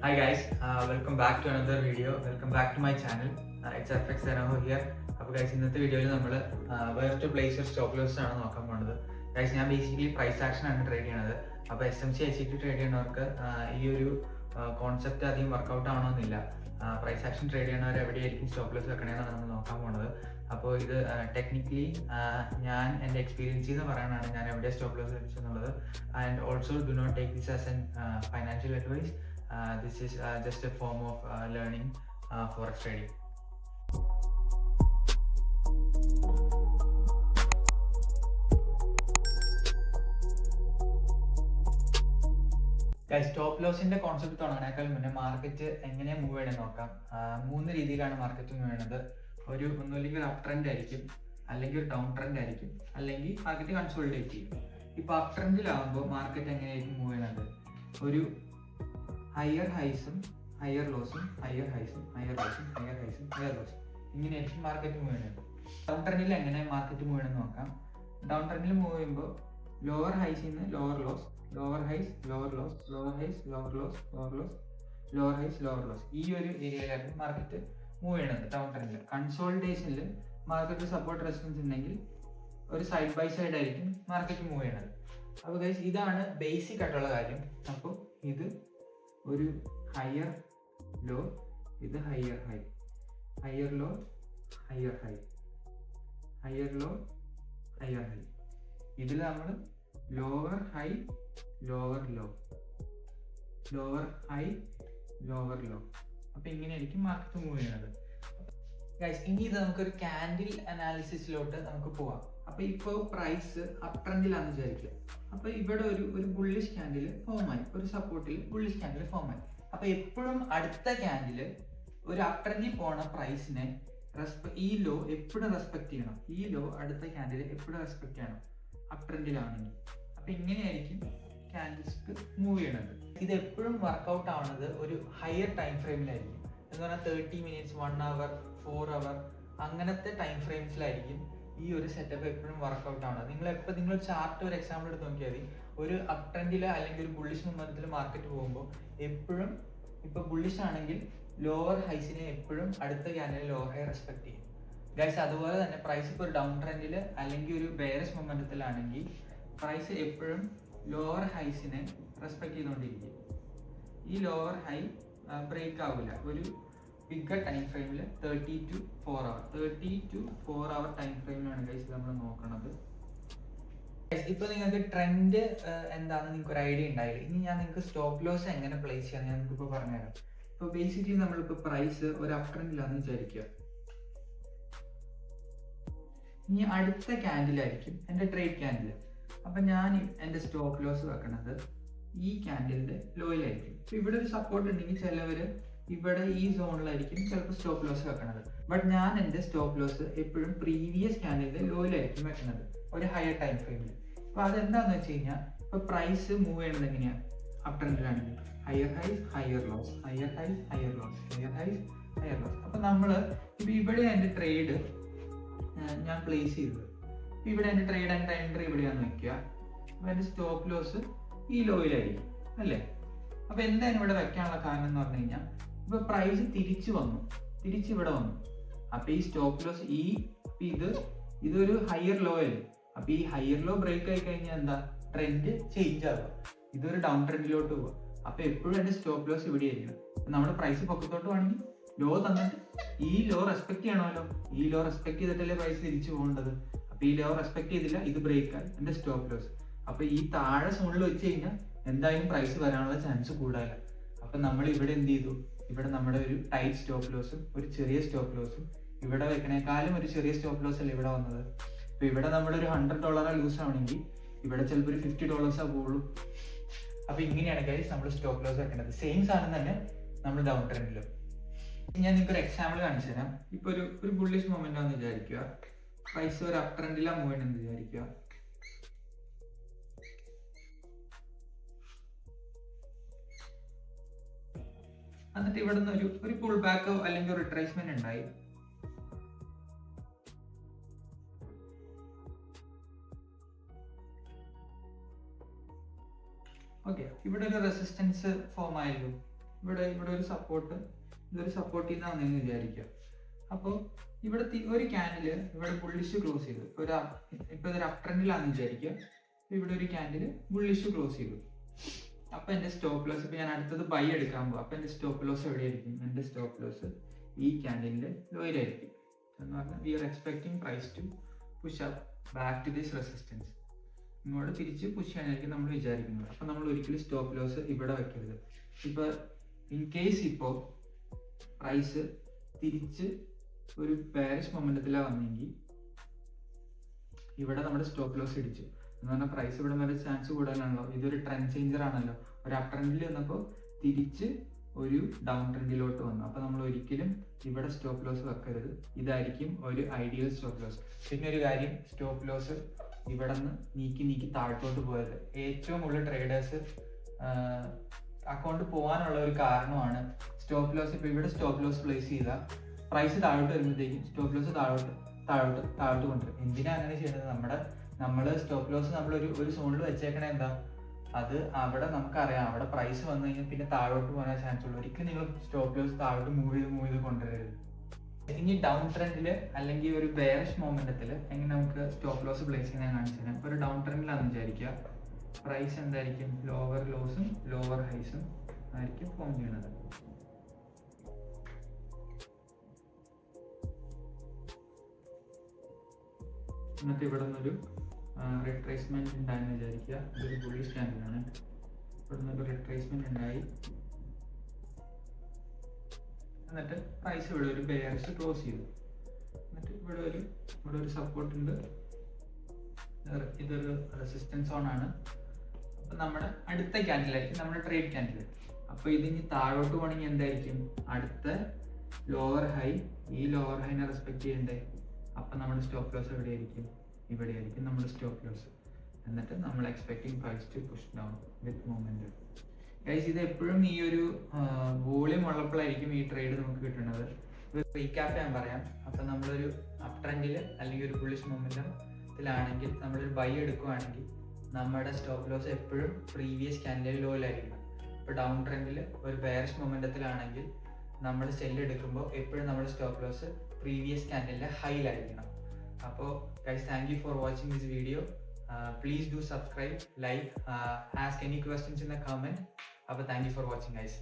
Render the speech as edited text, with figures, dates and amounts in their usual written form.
Hi guys, welcome back to another video. Welcome back to my channel. It's FX Zenoho here. അപ്പോൾ guys ഇന്നത്തെ വീഡിയോയിൽ നമ്മൾ where to place stop loss ആണ് നോക്കാൻ പോകുന്നത്. Guys ഞാൻ ബേസിക്കലി പ്രൈസ് ആക്ഷൻ ആണ് ട്രേഡ് ചെയ്യണത്. അപ്പോൾ SMC ICT ട്രേഡ് ചെയ്യുന്നവർക്ക് ഈ ഒരു കോൺസെപ്റ്റ് അധികം വർക്കൗട്ട് ആവണമെന്നില്ല. പ്രൈസ് ആക്ഷൻ ട്രേഡ് ചെയ്യുന്നവർ എവിടെയായിരിക്കും സ്റ്റോപ്പ് ലോസ് വെക്കണേന്നാണ് നമ്മൾ നോക്കാൻ പോകുന്നത്. അപ്പോൾ ഇത് ടെക്നിക്കലി ഞാൻ എൻ്റെ എക്സ്പീരിയൻസിൽ നിന്ന് പറയാനാണ് ഞാൻ എവിടെ സ്റ്റോപ്പ് ലോസ് വെച്ചെന്നുള്ളത്. And also do not take this as an financial advice. This is just a form of learning forex trading. Stop ലോസിന്റെ കോൺസെപ്റ്റ് തുടങ്ങാനേക്കാൾ മുന്നേ മാർക്കറ്റ് എങ്ങനെ മൂവ് ചെയ്യണമെന്ന് നോക്കാം. 3 രീതിയിലാണ് മാർക്കറ്റ് മൂവ് ചെയ്യുന്നത്. ഒന്നുമില്ലെങ്കിൽ ഒരു അപ് ട്രെൻഡ് ആയിരിക്കും, അല്ലെങ്കിൽ ഒരു ഡൗൺ ട്രെൻഡ് ആയിരിക്കും, അല്ലെങ്കിൽ മാർക്കറ്റ് കൺസോളിഡേറ്റ് ചെയ്യും. ഇപ്പോൾ അപ് ട്രെൻഡിലാകുമ്പോൾ മാർക്കറ്റ് എങ്ങനെയായിരിക്കും മൂവ് ചെയ്യുന്നത്? ഒരു ഹയർ ഹൈസും ഹയർ ലോസും, ഹയർ ഹൈസും ഹയർ ലോസും, ഹയർ ഹൈസും ഹയർ ലോസും, ഇങ്ങനെയായിരിക്കും മാർക്കറ്റ് മൂവ് ചെയ്യുന്നത്. ഡൗൺ ട്രെൻഡിൽ എങ്ങനെ മാർക്കറ്റ് മൂവ് ചെയ്യണമെന്ന് നോക്കാം. ഡൗൺ ട്രെൻഡിൽ മൂവ് ചെയ്യുമ്പോൾ ലോവർ ഹൈസിൽ നിന്ന് lower lows, lower highs lower lows, lower highs lower lows, lower lows lower highs lower lows, ഈ ഒരു ഏരിയയിലായിരിക്കും മാർക്കറ്റ് മൂവ് ചെയ്യണത്. ഡൗൺ ട്രെൻഡിൽ കൺസോളിഡേഷനിൽ മാർക്കറ്റ് സപ്പോർട്ട് റെസിസ്റ്റൻസ് ഉണ്ടെങ്കിൽ ഒരു സൈഡ് ബൈ സൈഡ് ആയിരിക്കും മാർക്കറ്റ് മൂവ് ചെയ്യണത്. അപ്പോൾ ഗൈസ് ഇതാണ് ബേസിക് ആയിട്ടുള്ള കാര്യം. അപ്പോൾ ഇത് ഒരു ഹയർ ലോ, ഇത് higher high, higher low higher high, higher low higher high. ഇതിൽ നമ്മൾ lower high lower low, lower high lower low, അപ്പം ഇങ്ങനെയായിരിക്കും മാർക്കറ്റ് മൂവ് ചെയ്യുന്നത്. ഗൈസ് ഇനി ഇത് നമുക്കൊരു ക്യാൻഡിൽ അനാലിസിസിലോട്ട് നമുക്ക് പോവാം. അപ്പോൾ ഇപ്പോൾ പ്രൈസ് അപ് ട്രെൻഡിലാണെന്ന് വിചാരിക്കുക. അപ്പോൾ ഇവിടെ ഒരു ബുള്ളിഷ് ക്യാൻഡിൽ ഫോം ആയി, ഒരു സപ്പോർട്ടിൽ ബുള്ളിഷ് ക്യാൻഡിൽ ഫോം ആയി. അപ്പോൾ എപ്പോഴും അടുത്ത ക്യാൻഡിൽ ഒരു അപ് ട്രെൻഡിൽ പോണ പ്രൈസിനെ ഈ ലോ എപ്പോഴും റെസ്പെക്ട് ചെയ്യണം. ഈ ലോ അടുത്ത ക്യാൻഡിൽ എപ്പോഴും റെസ്പെക്ട് ചെയ്യണം അപ് ട്രെൻഡിലാണെങ്കിൽ. അപ്പോൾ ഇങ്ങനെയായിരിക്കും ക്യാൻഡിൽസ് മൂവ് ചെയ്യണത്. ഇത് എപ്പോഴും വർക്കൗട്ട് ആവുന്നത് ഒരു ഹയർ ടൈം ഫ്രെയിമിലായിരിക്കും. എന്ന് പറഞ്ഞാൽ 30 മിനിറ്റ്സ്, 1 അവർ, 4 അവർ, അങ്ങനത്തെ ടൈം ഫ്രെയിംസിലായിരിക്കും ഈ ഒരു സെറ്റപ്പ് എപ്പോഴും വർക്കൗട്ട് ആവുന്നത്. നിങ്ങൾ ചാർട്ട് ഒരു എക്സാമ്പിൾ എടുത്ത് നോക്കിയാൽ മതി. ഒരു അപ് ട്രെൻഡിൽ അല്ലെങ്കിൽ ഒരു ബുള്ളിഷ് മൂവ്മെന്റിൽ മാർക്കറ്റ് പോകുമ്പോൾ എപ്പോഴും ഇപ്പോൾ ബുള്ളിഷ് ആണെങ്കിൽ ലോവർ ഹൈസിനെ എപ്പോഴും അടുത്ത ക്യാൻഡിൽ ലോവർ ഹൈ റെസ്പെക്ട് ചെയ്യും ഗൈസ്. അതുപോലെ തന്നെ പ്രൈസ് ഇപ്പോൾ ഒരു ഡൗൺ ട്രെൻഡിൽ അല്ലെങ്കിൽ ഒരു ബെയറിഷ് മൊമെന്റത്തിലാണെങ്കിൽ പ്രൈസ് എപ്പോഴും ലോവർ ഹൈസിനെ റെസ്പെക്ട് ചെയ്തുകൊണ്ടിരിക്കും. ഈ ലോവർ ഹൈ ബ്രേക്ക് ആവില്ല. ഒരു ബിഗ്ഗർ ടൈം ഫ്രെയിമിൽ 30 to 4 hour, 30 to 4 hour time ഫ്രെയിമിലാണ് ഗൈസ് നമ്മൾ നോക്കുന്നത്. ഇപ്പോൾ നിങ്ങൾക്ക് ട്രെൻഡ് എന്താണെന്ന് നിങ്ങൾക്ക് ഒരു ഐഡിയ ഉണ്ടായില്ല. ഇനി ഞാൻ നിങ്ങൾക്ക് സ്റ്റോപ്പ് ലോസ് എങ്ങനെ പ്ലേസ് ചെയ്യാൻ ഞാൻ നിങ്ങൾക്കിപ്പോൾ പറഞ്ഞുതരാം. ഇപ്പോൾ ബേസിക്കലി നമ്മളിപ്പോൾ പ്രൈസ് ഒരു അപ് ട്രെൻഡിലാണെന്ന് വിചാരിക്കുക. ഇനി അടുത്ത ക്യാൻഡിലായിരിക്കും എൻ്റെ ട്രേഡ് ക്യാൻഡിൽ. അപ്പം ഞാൻ എൻ്റെ സ്റ്റോപ്പ് ലോസ് വെക്കണത് ഈ ക്യാൻഡിലിൻ്റെ ലോയിലായിരിക്കും. ഇപ്പോൾ ഇവിടെ ഒരു സപ്പോർട്ട് ഉണ്ടെങ്കിൽ ചിലവർ ഇവിടെ ഈ സോണിലായിരിക്കും ചിലപ്പോൾ സ്റ്റോപ്പ് ലോസ് വെക്കണത്. ബട്ട് ഞാൻ എൻ്റെ സ്റ്റോപ്പ് ലോസ് എപ്പോഴും പ്രീവിയസ് ക്യാൻഡിലിൻ്റെ ലോയിലായിരിക്കും വെക്കുന്നത്, ഒരു ഹയർ ടൈം ഫ്രെയിമിൽ. അപ്പോൾ അതെന്താണെന്ന് വെച്ച് കഴിഞ്ഞാൽ ഇപ്പോൾ പ്രൈസ് മൂവ് ചെയ്യണത് എങ്ങനെയാണ്? അപ് ട്രെൻഡിലാണെങ്കിൽ higher highs higher lows, higher highs higher lows, higher highs higher lows. അപ്പോൾ നമ്മൾ ഇപ്പോൾ ഇവിടെ എൻ്റെ ട്രേഡ് ഞാൻ പ്ലേസ് ചെയ്തത്, ഇവിടെ എൻ്റെ ട്രേഡ് ആൻഡ് എൻട്രി ഇവിടെയാണെന്ന് വെക്കുക. അപ്പോൾ എൻ്റെ സ്റ്റോപ്പ് ലോസ് ഈ ലോയിലായിരിക്കും അല്ലേ? അപ്പോൾ എന്താണ് ഇവിടെ വെക്കാനുള്ള കാരണം എന്ന് പറഞ്ഞു കഴിഞ്ഞാൽ ഇപ്പോൾ പ്രൈസ് തിരിച്ച് ഇവിടെ വന്നു. അപ്പോൾ ഈ സ്റ്റോപ്പ് ലോസ് ഇതൊരു ഹയർ ലോ അല്ലേ? അപ്പോൾ ഈ ഹയർ ലോ ബ്രേക്ക് ആയി കഴിഞ്ഞാൽ എന്താ? ട്രെൻഡ് ചേഞ്ച് ആവുക, ഇതൊരു ഡൗൺ ട്രെൻഡിലോട്ട് പോവുക. അപ്പോൾ എപ്പോഴും എൻ്റെ സ്റ്റോപ്പ് ലോസ് ഇവിടെ ആയിരിക്കണം. നമ്മുടെ പ്രൈസ് പൊക്കത്തോട്ട് വേണമെങ്കിൽ ലോ തന്നിട്ട് ഈ ലോ റെസ്പെക്ട് ചെയ്യണമല്ലോ. ഈ ലോ റെസ്പെക്ട് ചെയ്തിട്ടല്ലേ പ്രൈസ് തിരിച്ചു പോകേണ്ടത്. അപ്പോൾ ഈ ലോ റെസ്പെക്ട് ചെയ്തില്ല, ഇത് ബ്രേക്ക് ആയി എൻ്റെ സ്റ്റോപ്പ് ലോസ്. അപ്പോൾ ഈ താഴെ സോണിൽ വെച്ച് കഴിഞ്ഞാൽ എന്തായാലും പ്രൈസ് വരാനുള്ള ചാൻസ് കൂടുതലാണ്. അപ്പം നമ്മൾ ഇവിടെ എന്ത് ചെയ്തു? ഇവിടെ നമ്മുടെ ഒരു ടൈറ്റ് സ്റ്റോപ്പ് ലോസും ഒരു ചെറിയ സ്റ്റോപ്പ് ലോസും, ഇവിടെ വെക്കണേക്കാളും ഒരു ചെറിയ സ്റ്റോപ്പ് ലോസ് അല്ലേ ഇവിടെ വന്നത്. അപ്പോൾ ഇവിടെ നമ്മളൊരു $100 ലൂസ് ആവണമെങ്കിൽ ഇവിടെ ചിലപ്പോൾ ഒരു $50 പോകുള്ളൂ. അപ്പോൾ ഇങ്ങനെയാണ് ഗൈസ് നമ്മൾ സ്റ്റോപ്പ് ലോസ് വെക്കേണ്ടത്. സെയിം സാധനം തന്നെ നമ്മൾ ഡൗൺ ട്രെൻഡിലും. ഞാൻ നിങ്ങൾക്ക് ഒരു എക്സാമ്പിൾ കാണിച്ചു തരാം. ഇപ്പോൾ ഒരു ബുള്ളിഷ് മൊമെന്റ് ആണെന്ന് വിചാരിക്കുക. പ്രൈസ് ഒരു അപ് ട്രെൻഡിലാണ് മൂവ് ചെയ്യണമെന്ന് വിചാരിക്കുക. എന്നിട്ട് ഇവിടെ നിന്ന് ഒരു പുൾ ബാക്കോ അല്ലെങ്കിൽ ഒരു റിട്രേസ്മെന്റ് ഉണ്ടായി. ഓക്കെ, ഇവിടെ ഒരു റെസിസ്റ്റൻസ് ഫോം ആയല്ലോ. ഇവിടെ ഒരു സപ്പോർട്ട്, ഇതൊരു സപ്പോർട്ട് ചെയ്യുന്നതാണെന്ന് വിചാരിക്കുക. അപ്പോൾ ഇവിടെ ഒരു ക്യാൻഡിൽ ഇവിടെ ബുള്ളിഷ് ക്ലോസ് ചെയ്തു, ഇപ്പോൾ ഇതൊരു അപ് ട്രെൻഡിലാണെന്ന് വിചാരിക്കുക. ഇവിടെ ഒരു ക്യാൻഡിൽ ബുള്ളിഷ് ക്ലോസ് ചെയ്തു. അപ്പോൾ എൻ്റെ സ്റ്റോപ്പ് ലോസ്, ഇപ്പോൾ ഞാൻ അടുത്തത് ബൈ എടുക്കാൻ പോകും. അപ്പോൾ എൻ്റെ സ്റ്റോപ്പ് ലോസ് എവിടെയായിരിക്കും? എൻ്റെ സ്റ്റോപ്പ് ലോസ് ഈ ക്യാൻഡിലിൻ്റെ ലോയിലായിരിക്കും. എന്ന് പറഞ്ഞാൽ we are expecting price to push up back to this resistance. ഇങ്ങോട്ട് തിരിച്ച് പുഷ് ചെയ്യാനായിരിക്കും നമ്മൾ വിചാരിക്കുന്നത്. അപ്പോൾ നമ്മൾ ഒരിക്കലും സ്റ്റോപ്പ് ലോസ് ഇവിടെ വെക്കരുത്. ഇപ്പോൾ ഇൻ കേസ് ഇപ്പോൾ പ്രൈസ് തിരിച്ച് ഒരു ബെയറിഷ് മൊമെന്റത്തിലാണ് വന്നെങ്കിൽ ഇവിടെ നമ്മുടെ സ്റ്റോപ്പ് ലോസ് ഇടിച്ചു എന്ന് പറഞ്ഞാൽ പ്രൈസ് ഇവിടെ വരെ ചാൻസ് കൂടുതലാണല്ലോ. ഇതൊരു ട്രെൻഡ് ചേഞ്ചർ ആണല്ലോ. ഒരു അപ് ട്രെൻഡിൽ വന്നപ്പോൾ തിരിച്ച് ഒരു ഡൗൺ ട്രെൻഡിലോട്ട് വന്നു. അപ്പോൾ നമ്മൾ ഒരിക്കലും ഇവിടെ സ്റ്റോപ്പ് ലോസ് വെക്കരുത്. ഇതായിരിക്കും ഒരു ഐഡിയൽ സ്റ്റോപ്പ് ലോസ്. പിന്നെ ഒരു കാര്യം, സ്റ്റോപ്പ് ലോസ് ഇവിടെ നിന്ന് നീക്കി താഴത്തോട്ട് പോയത് ഏറ്റവും കൂടുതൽ ട്രേഡേഴ്സ് അക്കൗണ്ട് പോകാനുള്ള ഒരു കാരണമാണ് സ്റ്റോപ്പ് ലോസ്. ഇപ്പോൾ ഇവിടെ സ്റ്റോപ്പ് ലോസ് പ്ലേസ് ചെയ്താൽ പ്രൈസ് താഴോട്ട് വരുമ്പോഴത്തേക്കും സ്റ്റോപ്പ് ലോസ് താഴോട്ട് കൊണ്ടുവരും. എന്തിനാ അങ്ങനെ ചെയ്യുന്നത്? നമ്മൾ സ്റ്റോപ്പ് ലോസ് നമ്മൾ ഒരു സോണിൽ വെച്ചേക്കണേ എന്താ, അത് അവിടെ നമുക്കറിയാം അവിടെ പ്രൈസ് വന്നു കഴിഞ്ഞാൽ പിന്നെ താഴോട്ട് പോകാൻ ചാൻസ് ഉള്ളൂ. ഒരിക്കലും നിങ്ങൾ സ്റ്റോപ്പ് ലോസ് താഴോട്ട് മൂവ് ചെയ്ത് കൊണ്ടുവരരുത്. ഇനി ഡൗൺ ട്രെൻഡിൽ അല്ലെങ്കിൽ ഒരു ബെയറിഷ് മൊമെന്റത്തിൽ എങ്ങനെ നമുക്ക് സ്റ്റോപ്പ് ലോസ് പ്ലേസ് ചെയ്യാൻ കാണിച്ചു തരാം. ഇപ്പോൾ ഒരു ഡൗൺ ട്രെൻഡിലാണെന്ന് വിചാരിക്കുക. പ്രൈസ് എന്തായിരിക്കും? ലോവർ ലോസും ലോവർ ഹൈസും ആയിരിക്കും ഫോം ചെയ്യുന്നത്. എന്നിട്ട് ഇവിടെ നിന്നൊരു റിട്രേസ്മെന്റ് ഉണ്ടായെന്ന് വിചാരിക്കുക. ഇതൊരു ബുള്ളിഷ് ക്യാൻഡിലാണ്. ഇവിടെ നിന്നൊരു റിട്രേസ്മെന്റ് ഉണ്ടായി. എന്നിട്ട് പ്രൈസ് ഇവിടെ ഒരു ബെയറിഷ് ക്ലോസ് ചെയ്തു. എന്നിട്ട് ഇവിടെ ഒരു സപ്പോർട്ട് ഉണ്ട്. ഇതൊരു റെസിസ്റ്റൻസ് സോൺ ആണ്. അപ്പം നമ്മുടെ അടുത്ത ക്യാൻഡിലായിരിക്കും നമ്മുടെ ട്രേഡ് ക്യാൻഡിൽ. അപ്പോൾ ഇതിന് താഴോട്ട് പോകണമെങ്കിൽ എന്തായിരിക്കും? അടുത്ത ലോവർ ഹൈ, ഈ ലോവർ ഹൈനെ റെസ്പെക്ട് ചെയ്യണ്ടേ? അപ്പം നമ്മുടെ സ്റ്റോപ്പ് ലോസ് എവിടെയായിരിക്കും? ഇവിടെയായിരിക്കും നമ്മുടെ സ്റ്റോപ്പ് ലോസ്. എന്നിട്ട് നമ്മൾ expecting price to push down with movement. Guys, ഇത് എപ്പോഴും ഈ ഒരു വോളിയം ഉള്ളപ്പോഴായിരിക്കും ഈ ട്രേഡ് നമുക്ക് കിട്ടുന്നത്. റീക്യാപ്പ് ഞാൻ പറയാം. അപ്പം നമ്മളൊരു അപ് ട്രെൻഡിൽ അല്ലെങ്കിൽ ഒരു ബുള്ളിഷ് മൊമെന്റത്തിലാണെങ്കിൽ നമ്മളൊരു ബൈ എടുക്കുകയാണെങ്കിൽ നമ്മുടെ സ്റ്റോപ്പ് ലോസ് എപ്പോഴും പ്രീവിയസ് ക്യാൻഡിൽ ലോയിലായിരിക്കണം. ഇപ്പോൾ ഡൗൺ ട്രെൻഡിൽ ഒരു ബെയറിഷ് മൊമെന്റത്തിലാണെങ്കിൽ നമ്മൾ സെല്ല് എടുക്കുമ്പോൾ എപ്പോഴും നമ്മുടെ സ്റ്റോപ്പ് ലോസ് പ്രീവിയസ് ക്യാൻഡിലിൻ്റെ ഹൈയിലായിരിക്കണം. അപ്പോൾ guys, thank you for watching this video. Please do subscribe, like, ask any questions in the comment. Thank you for watching, guys.